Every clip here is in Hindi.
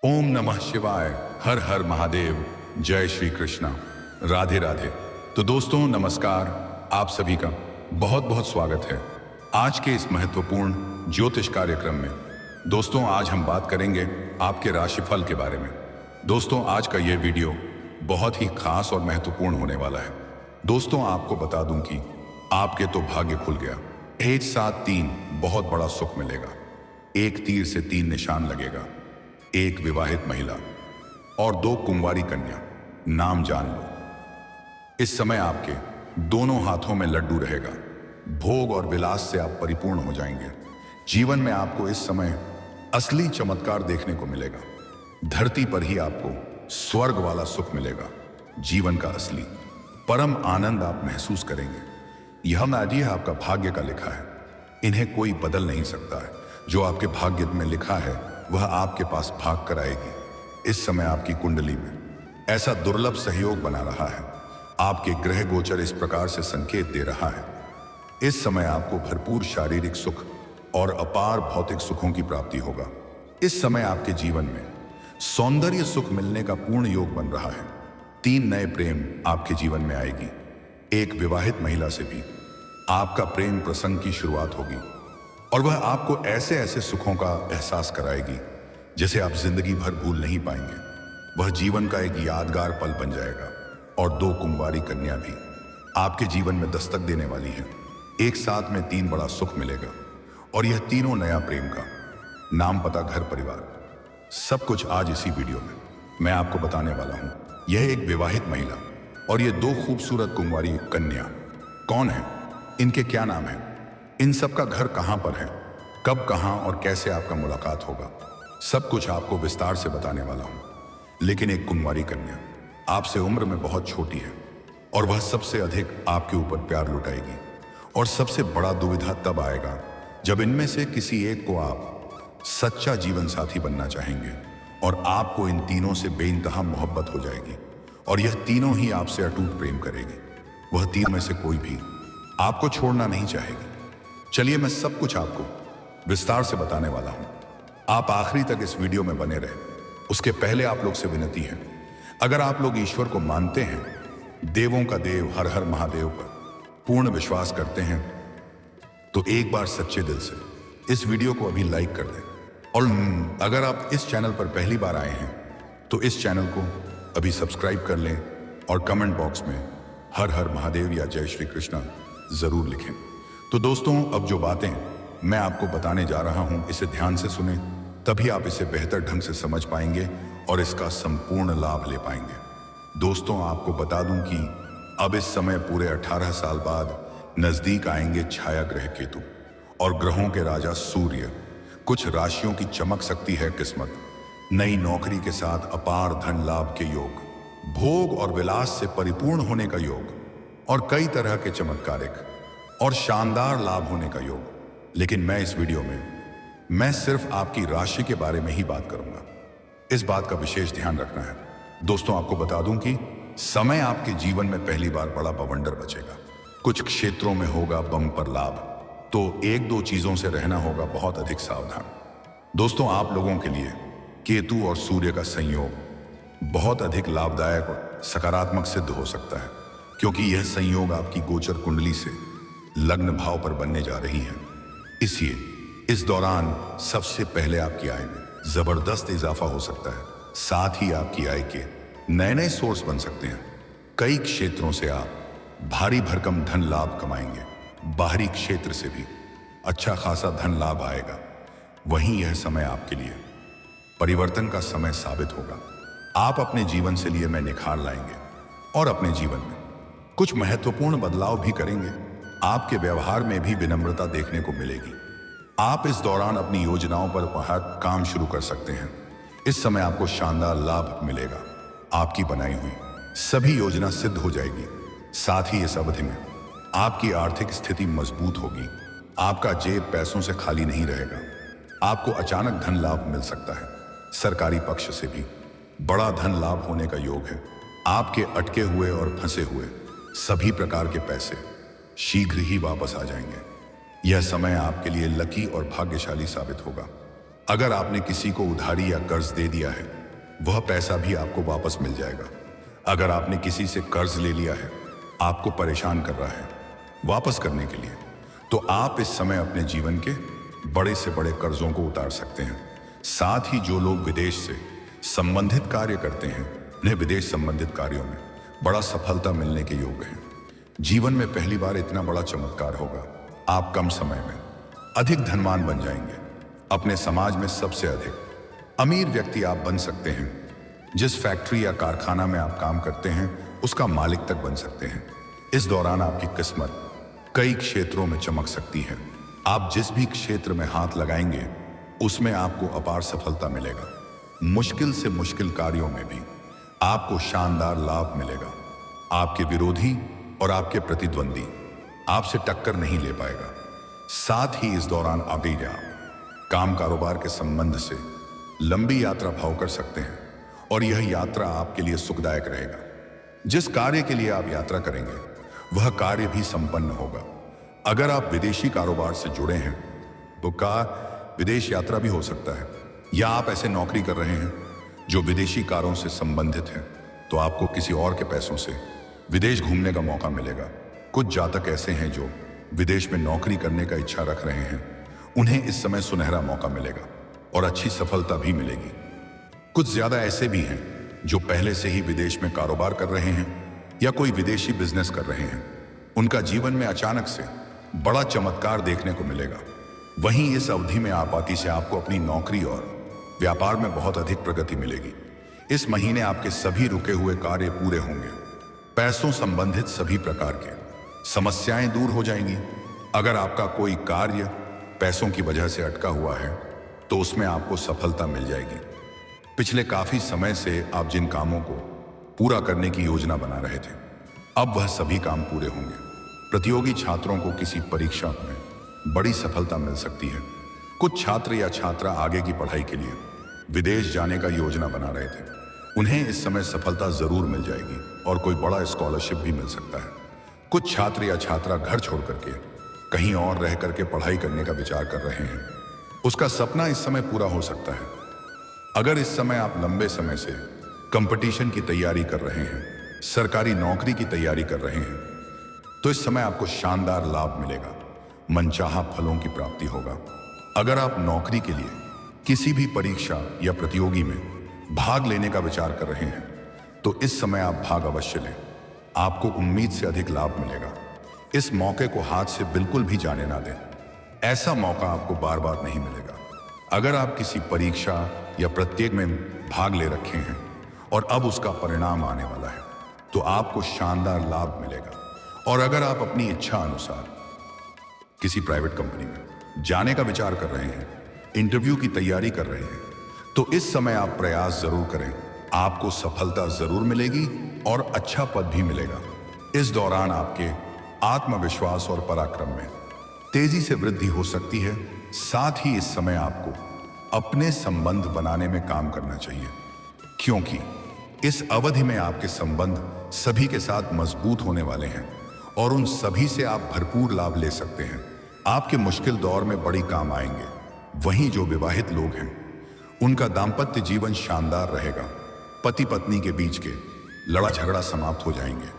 ओम नमः शिवाय। हर हर महादेव। जय श्री कृष्णा। राधे राधे। तो दोस्तों नमस्कार, आप सभी का बहुत बहुत स्वागत है आज के इस महत्वपूर्ण ज्योतिष कार्यक्रम में। दोस्तों आज हम बात करेंगे आपके राशिफल के बारे में। दोस्तों आज का यह वीडियो बहुत ही खास और महत्वपूर्ण होने वाला है। दोस्तों आपको बता दूं कि आपके तो भाग्य खुल गया। 173 बहुत बड़ा सुख मिलेगा। एक तीर से 3 निशान लगेगा। एक विवाहित महिला और 2 कुंवारी कन्या, नाम जान लो। इस समय आपके दोनों हाथों में लड्डू रहेगा। भोग और विलास से आप परिपूर्ण हो जाएंगे। जीवन में आपको इस समय असली चमत्कार देखने को मिलेगा। धरती पर ही आपको स्वर्ग वाला सुख मिलेगा। जीवन का असली परम आनंद आप महसूस करेंगे। यह नादिया आपका भाग्य का लिखा है, इन्हें कोई बदल नहीं सकता है। जो आपके भाग्य में लिखा है वह आपके पास भाग कर आएगी। इस समय आपकी कुंडली में ऐसा दुर्लभ सहयोग बना रहा है। आपके ग्रह गोचर इस प्रकार से संकेत दे रहा है। इस समय आपको भरपूर शारीरिक सुख और अपार भौतिक सुखों की प्राप्ति होगा। इस समय आपके जीवन में सौंदर्य सुख मिलने का पूर्ण योग बन रहा है। 3 नए प्रेम आपके जीवन में आएगी। एक विवाहित महिला से भी आपका प्रेम प्रसंग की शुरुआत होगी और वह आपको ऐसे ऐसे सुखों का एहसास कराएगी जिसे आप जिंदगी भर भूल नहीं पाएंगे। वह जीवन का एक यादगार पल बन जाएगा। और 2 कुंवारी कन्या भी आपके जीवन में दस्तक देने वाली हैं। एक साथ में 3 बड़ा सुख मिलेगा और यह तीनों नया प्रेम का नाम, पता, घर, परिवार, सब कुछ आज इसी वीडियो में मैं आपको बताने वाला हूं। यह एक विवाहित महिला और ये 2 खूबसूरत कुंवारी कन्या कौन है, इनके क्या नाम है, इन सब का घर कहां पर है, कब, कहां और कैसे आपका मुलाकात होगा, सब कुछ आपको विस्तार से बताने वाला हूं। लेकिन एक कुंवारी कन्या आपसे उम्र में बहुत छोटी है और वह सबसे अधिक आपके ऊपर प्यार लुटाएगी। और सबसे बड़ा दुविधा तब आएगा जब इनमें से किसी एक को आप सच्चा जीवन साथी बनना चाहेंगे और आपको इन तीनों से बेइंतहा मोहब्बत हो जाएगी और यह तीनों ही आपसे अटूट प्रेम करेगी। वह तीनों में से कोई भी आपको छोड़ना नहीं चाहेगी। चलिए मैं सब कुछ आपको विस्तार से बताने वाला हूं। आप आखिरी तक इस वीडियो में बने रहे। उसके पहले आप लोग से विनती है, अगर आप लोग ईश्वर को मानते हैं, देवों का देव हर हर महादेव पर पूर्ण विश्वास करते हैं, तो एक बार सच्चे दिल से इस वीडियो को अभी लाइक कर दें। और अगर आप इस चैनल पर पहली बार आए हैं तो इस चैनल को अभी सब्सक्राइब कर लें और कमेंट बॉक्स में हर हर महादेव या जय श्री कृष्णा जरूर लिखें। तो दोस्तों अब जो बातें मैं आपको बताने जा रहा हूं, इसे ध्यान से सुने, तभी आप इसे बेहतर ढंग से समझ पाएंगे और इसका संपूर्ण लाभ ले पाएंगे। दोस्तों आपको बता दूं कि अब इस समय पूरे 18 साल बाद नजदीक आएंगे छाया ग्रह केतु और ग्रहों के राजा सूर्य। कुछ राशियों की चमक सकती है किस्मत। नई नौकरी के साथ अपार धन लाभ के योग, भोग और विलास से परिपूर्ण होने का योग और कई तरह के चमत्कारिक और शानदार लाभ होने का योग। लेकिन मैं इस वीडियो में मैं सिर्फ आपकी राशि के बारे में ही बात करूंगा। इस बात का विशेष ध्यान रखना है। दोस्तों आपको बता दूं कि समय आपके जीवन में पहली बार बड़ा बवंडर बचेगा। कुछ क्षेत्रों में होगा बम्पर लाभ, तो 1-2 चीजों से रहना होगा बहुत अधिक सावधान। दोस्तों आप लोगों के लिए केतु और सूर्य का संयोग बहुत अधिक लाभदायक और सकारात्मक सिद्ध हो सकता है, क्योंकि यह संयोग आपकी गोचर कुंडली से लग्न भाव पर बनने जा रही है। इसलिए इस दौरान सबसे पहले आपकी आय में जबरदस्त इजाफा हो सकता है। साथ ही आपकी आय के नए नए सोर्स बन सकते हैं। कई क्षेत्रों से आप भारी भरकम धन लाभ कमाएंगे। बाहरी क्षेत्र से भी अच्छा खासा धन लाभ आएगा। वहीं यह समय आपके लिए परिवर्तन का समय साबित होगा। आप अपने जीवन से लिए में निखार लाएंगे और अपने जीवन में कुछ महत्वपूर्ण बदलाव भी करेंगे। आपके व्यवहार में भी विनम्रता देखने को मिलेगी। आप इस दौरान अपनी योजनाओं पर काम शुरू कर सकते हैं। इस समय आपको शानदार लाभ मिलेगा। आपकी बनाई हुई सभी योजना सिद्ध हो जाएगी। साथ ही इस अवधि में आपकी आर्थिक स्थिति मजबूत होगी। आपका जेब पैसों से खाली नहीं रहेगा। आपको अचानक धन लाभ मिल सकता है। सरकारी पक्ष से भी बड़ा धन लाभ होने का योग है। आपके अटके हुए और फंसे हुए सभी प्रकार के पैसे शीघ्र ही वापस आ जाएंगे। यह समय आपके लिए लकी और भाग्यशाली साबित होगा। अगर आपने किसी को उधारी या कर्ज दे दिया है, वह पैसा भी आपको वापस मिल जाएगा। अगर आपने किसी से कर्ज ले लिया है, आपको परेशान कर रहा है वापस करने के लिए, तो आप इस समय अपने जीवन के बड़े से बड़े कर्जों को उतार सकते हैं। साथ ही जो लोग विदेश से संबंधित कार्य करते हैं, उन्हें विदेश संबंधित कार्यों में बड़ा सफलता मिलने के योग हैं। जीवन में पहली बार इतना बड़ा चमत्कार होगा। आप कम समय में अधिक धनवान बन जाएंगे। अपने समाज में सबसे अधिक अमीर व्यक्ति आप बन सकते हैं। जिस फैक्ट्री या कारखाना में आप काम करते हैं, उसका मालिक तक बन सकते हैं। इस दौरान आपकी किस्मत कई क्षेत्रों में चमक सकती है। आप जिस भी क्षेत्र में हाथ लगाएंगे, उसमें आपको अपार सफलता मिलेगा। मुश्किल से मुश्किल कार्यों में भी आपको शानदार लाभ मिलेगा। आपके विरोधी और आपके प्रतिद्वंदी आपसे टक्कर नहीं ले पाएगा। साथ ही इस दौरान आगे आप काम कारोबार के संबंध से लंबी यात्रा भाव कर सकते हैं और यह यात्रा आपके लिए सुखदायक रहेगा। जिस कार्य के लिए आप यात्रा करेंगे, वह कार्य भी संपन्न होगा। अगर आप विदेशी कारोबार से जुड़े हैं, तो विदेश यात्रा भी हो सकता है। या आप ऐसे नौकरी कर रहे हैं जो विदेशी कारों से संबंधित है, तो आपको किसी और के पैसों से विदेश घूमने का मौका मिलेगा। कुछ जातक ऐसे हैं जो विदेश में नौकरी करने का इच्छा रख रहे हैं, उन्हें इस समय सुनहरा मौका मिलेगा और अच्छी सफलता भी मिलेगी। कुछ ज्यादा ऐसे भी हैं जो पहले से ही विदेश में कारोबार कर रहे हैं या कोई विदेशी बिजनेस कर रहे हैं। उनका जीवन में अचानक से बड़ा चमत्कार देखने को मिलेगा। वहीं इस अवधि में आपाती से आपको अपनी नौकरी और व्यापार में बहुत अधिक प्रगति मिलेगी। इस महीने आपके सभी रुके हुए कार्य पूरे होंगे। पैसों संबंधित सभी प्रकार के समस्याएं दूर हो जाएंगी। अगर आपका कोई कार्य पैसों की वजह से अटका हुआ है, तो उसमें आपको सफलता मिल जाएगी। पिछले काफी समय से आप जिन कामों को पूरा करने की योजना बना रहे थे, अब वह सभी काम पूरे होंगे। प्रतियोगी छात्रों को किसी परीक्षा में बड़ी सफलता मिल सकती है। कुछ छात्र या छात्रा आगे की पढ़ाई के लिए विदेश जाने का योजना बना रहे थे, उन्हें इस समय सफलता जरूर मिल जाएगी और कोई बड़ा स्कॉलरशिप भी मिल सकता है। कुछ छात्र या छात्रा घर छोड़ करके कहीं और रह करके पढ़ाई करने का विचार कर रहे हैं, उसका सपना इस समय पूरा हो सकता है। अगर इस समय आप लंबे समय से कंपटीशन की तैयारी कर रहे हैं, सरकारी नौकरी की तैयारी कर रहे हैं, तो इस समय आपको शानदार लाभ मिलेगा। मनचाहा फलों की प्राप्ति होगा। अगर आप नौकरी के लिए किसी भी परीक्षा या प्रतियोगी में भाग लेने का विचार कर रहे हैं, तो इस समय आप भाग अवश्य लें। आपको उम्मीद से अधिक लाभ मिलेगा। इस मौके को हाथ से बिल्कुल भी जाने ना दें। ऐसा मौका आपको बार बार नहीं मिलेगा। अगर आप किसी परीक्षा या प्रत्येक में भाग ले रखे हैं और अब उसका परिणाम आने वाला है, तो आपको शानदार लाभ मिलेगा। और अगर आप अपनी इच्छा अनुसार किसी प्राइवेट कंपनी में जाने का विचार कर रहे हैं, इंटरव्यू की तैयारी कर रहे हैं, तो इस समय आप प्रयास जरूर करें। आपको सफलता जरूर मिलेगी और अच्छा पद भी मिलेगा। इस दौरान आपके आत्मविश्वास और पराक्रम में तेजी से वृद्धि हो सकती है। साथ ही इस समय आपको अपने संबंध बनाने में काम करना चाहिए, क्योंकि इस अवधि में आपके संबंध सभी के साथ मजबूत होने वाले हैं और उन सभी से आप भरपूर लाभ ले सकते हैं। आपके मुश्किल दौर में बड़ी काम आएंगे। वहीं जो विवाहित लोग हैं, उनका दाम्पत्य जीवन शानदार रहेगा। पति पत्नी के बीच के लड़ा झगड़ा समाप्त हो जाएंगे।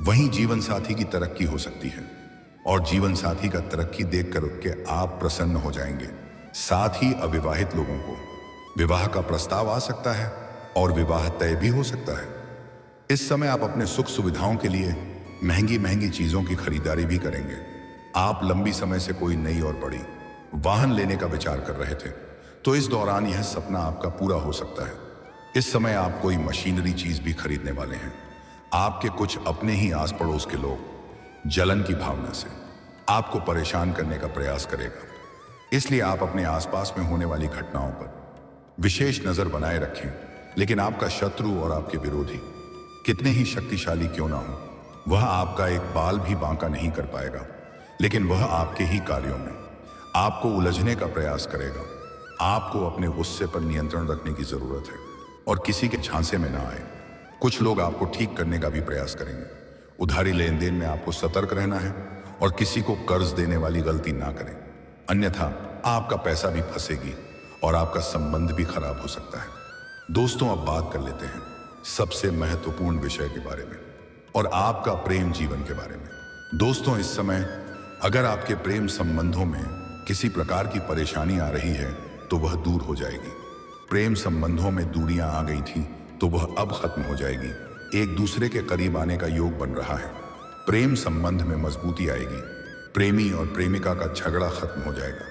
वहीं जीवन साथी की तरक्की हो सकती है और जीवन साथी का तरक्की देख कर के आप प्रसन्न हो जाएंगे। साथ ही अविवाहित लोगों को विवाह का प्रस्ताव आ सकता है और विवाह तय भी हो सकता है। इस समय आप अपने सुख सुविधाओं के लिए महंगी महंगी चीजों की खरीदारी भी करेंगे। आप लंबी समय से कोई नई और बड़ी वाहन लेने का विचार कर रहे थे, तो इस दौरान यह सपना आपका पूरा हो सकता है। इस समय आप कोई मशीनरी चीज भी खरीदने वाले हैं। आपके कुछ अपने ही आस पड़ोस के लोग जलन की भावना से आपको परेशान करने का प्रयास करेगा। इसलिए आप अपने आसपास में होने वाली घटनाओं पर विशेष नजर बनाए रखें। लेकिन आपका शत्रु और आपके विरोधी कितने ही शक्तिशाली क्यों ना हो, वह आपका एक बाल भी बांका नहीं कर पाएगा। लेकिन वह आपके ही कार्यों में आपको उलझने का प्रयास करेगा। आपको अपने गुस्से पर नियंत्रण रखने की जरूरत है और किसी के झांसे में ना आए। कुछ लोग आपको ठीक करने का भी प्रयास करेंगे। उधारी लेन देन में आपको सतर्क रहना है और किसी को कर्ज देने वाली गलती ना करें, अन्यथा आपका पैसा भी फंसेगी और आपका संबंध भी खराब हो सकता है। दोस्तों, अब बात कर लेते हैं सबसे महत्वपूर्ण विषय के बारे में और आपका प्रेम जीवन के बारे में। दोस्तों, इस समय अगर आपके प्रेम संबंधों में किसी प्रकार की परेशानी आ रही है तो वह दूर हो जाएगी। प्रेम संबंधों में दूरियां आ गई थी तो वह अब खत्म हो जाएगी। एक दूसरे के करीब आने का योग बन रहा है। प्रेम संबंध में मजबूती आएगी। प्रेमी और प्रेमिका का झगड़ा खत्म हो जाएगा।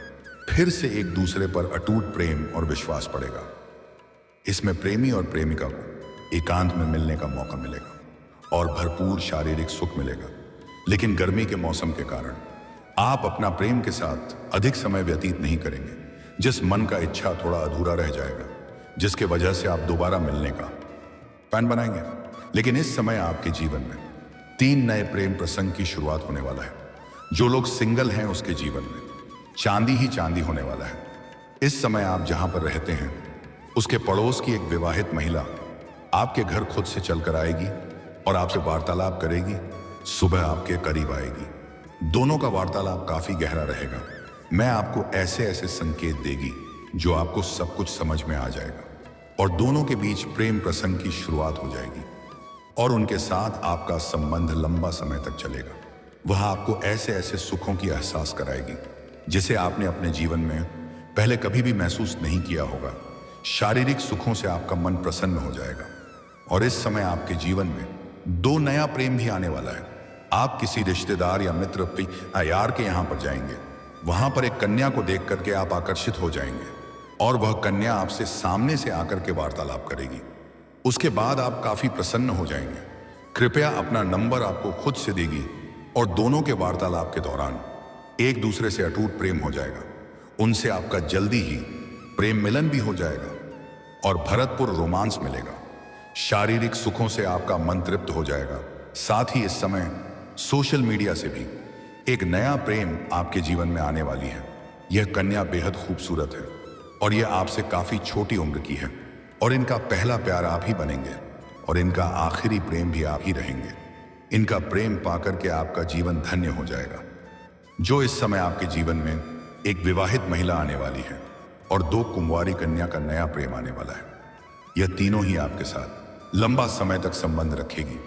फिर से एक दूसरे पर अटूट प्रेम और विश्वास पड़ेगा। इसमें प्रेमी और प्रेमिका को एकांत में मिलने का मौका मिलेगा और भरपूर शारीरिक सुख मिलेगा। लेकिन गर्मी के मौसम के कारण आप अपना प्रेम के साथ अधिक समय व्यतीत नहीं करेंगे। जिस मन का इच्छा थोड़ा अधूरा रह जाएगा, जिसके वजह से आप दोबारा मिलने का प्लान बनाएंगे। लेकिन इस समय आपके जीवन में 3 नए प्रेम प्रसंग की शुरुआत होने वाला है। जो लोग सिंगल हैं उसके जीवन में चांदी ही चांदी होने वाला है। इस समय आप जहां पर रहते हैं उसके पड़ोस की एक विवाहित महिला आपके घर खुद से चलकर आएगी और आपसे वार्तालाप करेगी। सुबह आपके करीब आएगी। दोनों का वार्तालाप काफी गहरा रहेगा। मैं आपको ऐसे ऐसे संकेत देगी जो आपको सब कुछ समझ में आ जाएगा और दोनों के बीच प्रेम प्रसंग की शुरुआत हो जाएगी और उनके साथ आपका संबंध लंबा समय तक चलेगा। वह आपको ऐसे ऐसे सुखों की एहसास कराएगी जिसे आपने अपने जीवन में पहले कभी भी महसूस नहीं किया होगा। शारीरिक सुखों से आपका मन प्रसन्न हो जाएगा और इस समय आपके जीवन में 2 नया प्रेम भी आने वाला है। आप किसी रिश्तेदार या मित्र यार के यहाँ पर जाएंगे। वहां पर एक कन्या को देख करके आप आकर्षित हो जाएंगे और वह कन्या आपसे सामने से आकर के वार्तालाप करेगी। उसके बाद आप काफी प्रसन्न हो जाएंगे। कृपया अपना नंबर आपको खुद से देगी और दोनों के वार्तालाप के दौरान एक दूसरे से अटूट प्रेम हो जाएगा। उनसे आपका जल्दी ही प्रेम मिलन भी हो जाएगा और भरतपुर रोमांस मिलेगा। शारीरिक सुखों से आपका मन तृप्त हो जाएगा। साथ ही इस समय सोशल मीडिया से भी एक नया प्रेम आपके जीवन में आने वाली है। यह कन्या बेहद खूबसूरत है और यह आपसे काफी छोटी उम्र की है और इनका पहला प्यार आप ही बनेंगे और इनका आखिरी प्रेम भी आप ही रहेंगे। इनका प्रेम पाकर के आपका जीवन धन्य हो जाएगा। जो इस समय आपके जीवन में एक विवाहित महिला आने वाली है और 2 कुंवारी कन्या का नया प्रेम आने वाला है। यह तीनों ही आपके साथ लंबा समय तक संबंध रखेगी।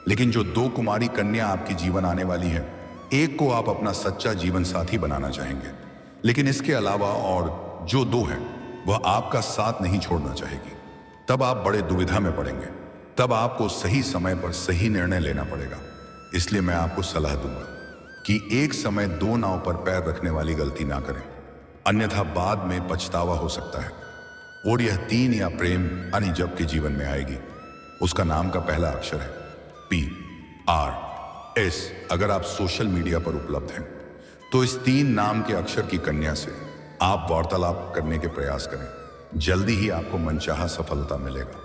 लेकिन जो 2 कुमारी कन्या आपके जीवन आने वाली है, एक को आप अपना सच्चा जीवन साथी बनाना चाहेंगे, लेकिन इसके अलावा और जो 2 हैं वह आपका साथ नहीं छोड़ना चाहेगी। तब आप बड़े दुविधा में पड़ेंगे। तब आपको सही समय पर सही निर्णय लेना पड़ेगा। इसलिए मैं आपको सलाह दूंगा कि एक समय 2 नाव पर पैर रखने वाली गलती ना करें, अन्यथा बाद में पछतावा हो सकता है। और यह 3 या प्रेम यानी जब के जीवन में आएगी, उसका नाम का पहला अक्षर है PRS। अगर आप सोशल मीडिया पर उपलब्ध हैं तो इस 3 नाम के अक्षर की कन्या से आप वार्तालाप करने के प्रयास करें। जल्दी ही आपको मनचाहा सफलता मिलेगा,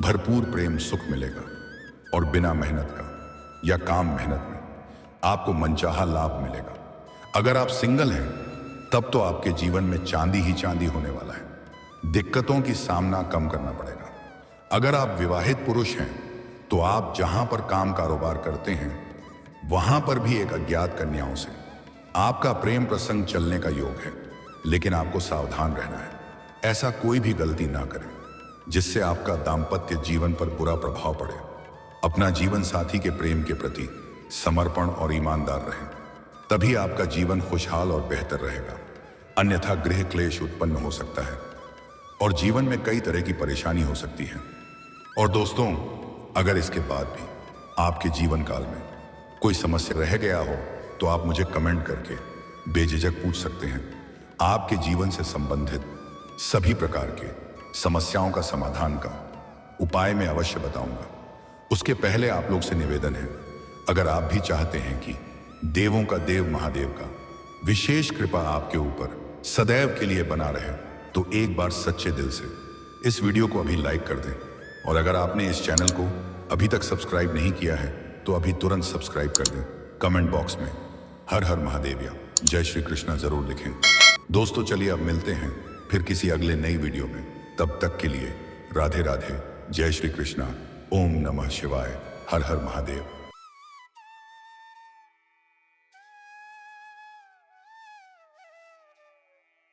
भरपूर प्रेम सुख मिलेगा और बिना मेहनत का या काम मेहनत में आपको मनचाहा लाभ मिलेगा। अगर आप सिंगल हैं तब तो आपके जीवन में चांदी ही चांदी होने वाला है। दिक्कतों की सामना कम करना पड़ेगा। अगर आप विवाहित पुरुष हैं तो आप जहां पर काम कारोबार करते हैं वहां पर भी एक अज्ञात कन्याओं से आपका प्रेम प्रसंग चलने का योग है। लेकिन आपको सावधान रहना है। ऐसा कोई भी गलती ना करें जिससे आपका दाम्पत्य जीवन पर बुरा प्रभाव पड़े। अपना जीवन साथी के प्रेम के प्रति समर्पण और ईमानदार रहें, तभी आपका जीवन खुशहाल और बेहतर रहेगा। अन्यथा गृह क्लेश उत्पन्न हो सकता है और जीवन में कई तरह की परेशानी हो सकती है। और दोस्तों, अगर इसके बाद भी आपके जीवन काल में कोई समस्या रह गया हो तो आप मुझे कमेंट करके बेझिझक पूछ सकते हैं। आपके जीवन से संबंधित सभी प्रकार के समस्याओं का समाधान का उपाय मैं अवश्य बताऊंगा। उसके पहले आप लोग से निवेदन है, अगर आप भी चाहते हैं कि देवों का देव महादेव का विशेष कृपा आपके ऊपर सदैव के लिए बना रहे, तो एक बार सच्चे दिल से इस वीडियो को अभी लाइक कर दें। और अगर आपने इस चैनल को अभी तक सब्सक्राइब नहीं किया है तो अभी तुरंत सब्सक्राइब कर दें। कमेंट बॉक्स में हर हर महादेव या जय श्री कृष्णा जरूर लिखें। दोस्तों, चलिए अब मिलते हैं फिर किसी अगले नई वीडियो में। तब तक के लिए राधे राधे, जय श्री कृष्णा, ओम नमः शिवाय, हर हर महादेव।